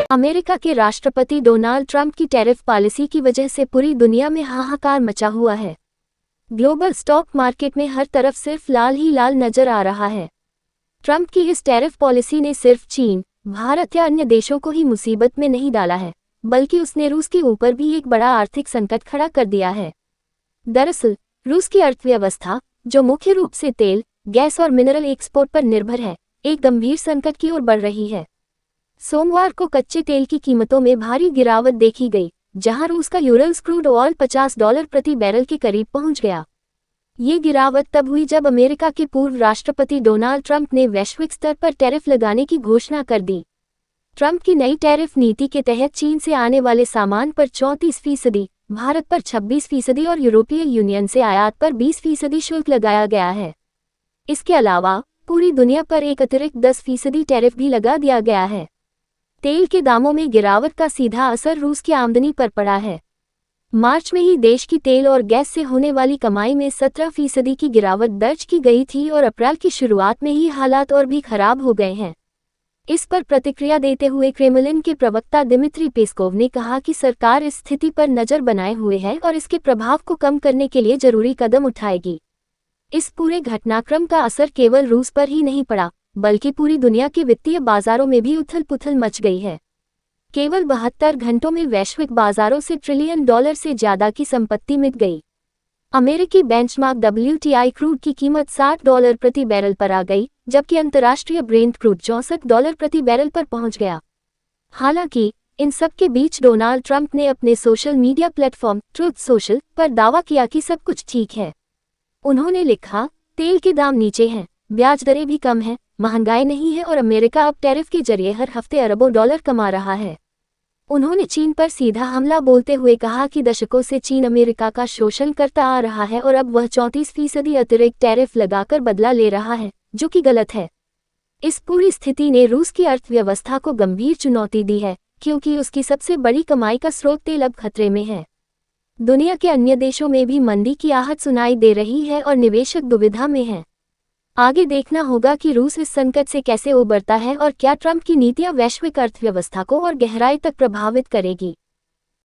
America के राष्ट्रपति Donald Trump की टैरिफ पॉलिसी की वजह से पूरी दुनिया में हाहाकार मचा हुआ है। ग्लोबल स्टॉक मार्केट में हर तरफ सिर्फ लाल ही लाल नजर आ रहा है। ट्रंप की इस टैरिफ पॉलिसी ने सिर्फ चीन, भारत या अन्य देशों को ही मुसीबत में नहीं डाला है, बल्कि उसने रूस के ऊपर भी एक बड़ा आर्थिक संकट खड़ा कर दिया है। दरअसल, रूस की अर्थव्यवस्था, जो मुख्य रूप से तेल, गैस और मिनरल एक्सपोर्ट पर निर्भर है, एक गंभीर संकट की ओर बढ़ रही है। सोमवार को कच्चे तेल की कीमतों में भारी गिरावट देखी गई, जहां रूस का यूरल्स क्रूड ऑयल $50 प्रति बैरल के करीब पहुंच गया। ये गिरावट तब हुई जब अमेरिका के पूर्व राष्ट्रपति डोनाल्ड ट्रंप ने वैश्विक स्तर पर टैरिफ लगाने की घोषणा कर दी। ट्रंप की नई टैरिफ नीति के तहत चीन से आने वाले सामान पर 34%, भारत पर 26% और यूरोपीय यूनियन से आयात पर 20% शुल्क लगाया गया है। इसके अलावा पूरी दुनिया पर एक अतिरिक्त 10% टैरिफ भी लगा दिया गया है। तेल के दामों में गिरावट का सीधा असर रूस की आमदनी पर पड़ा है। मार्च में ही देश की तेल और गैस से होने वाली कमाई में 17% की गिरावट दर्ज की गई थी और अप्रैल की शुरुआत में ही हालात और भी खराब हो गए हैं। इस पर प्रतिक्रिया देते हुए क्रेमलिन के प्रवक्ता दिमित्री पेस्कोव ने कहा कि सरकार इस स्थिति पर नजर बनाए हुए है और इसके प्रभाव को कम करने के लिए जरूरी कदम उठाएगी। इस पूरे घटनाक्रम का असर केवल रूस पर ही नहीं पड़ा, बल्कि पूरी दुनिया के वित्तीय बाजारों में भी उथल-पुथल मच गई है। केवल 72 घंटों में वैश्विक बाजारों से $1 ट्रिलियन से ज्यादा की संपत्ति मिट गई। अमेरिकी बेंचमार्क WTI क्रूड की कीमत $60 प्रति बैरल पर आ गई, जबकि अंतर्राष्ट्रीय ब्रेंट क्रूड $64 प्रति बैरल पर पहुंच गया। हालांकि इन सब के बीच डोनाल्ड ट्रंप ने अपने social media platform truth social पर दावा किया कि सब कुछ ठीक है। उन्होंने लिखा, तेल के दाम नीचे हैं, ब्याज दरें भी कम हैं, महंगाई नहीं है और अमेरिका अब टैरिफ के जरिए हर हफ्ते अरबों डॉलर कमा रहा है। उन्होंने चीन पर सीधा हमला बोलते हुए कहा कि दशकों से चीन अमेरिका का शोषण करता आ रहा है और अब वह 34% अतिरिक्त टैरिफ लगाकर बदला ले रहा है, जो कि गलत है। इस पूरी स्थिति ने रूस की अर्थव्यवस्था को गंभीर चुनौती दी है, क्योंकि उसकी सबसे बड़ी कमाई का स्रोत तेल अब खतरे में है। दुनिया के अन्य देशों में भी मंदी की आहट सुनाई दे रही है और निवेशक दुविधा में हैं। आगे देखना होगा कि रूस इस संकट से कैसे उबरता है और क्या ट्रंप की नीतियां वैश्विक अर्थव्यवस्था को और गहराई तक प्रभावित करेगी।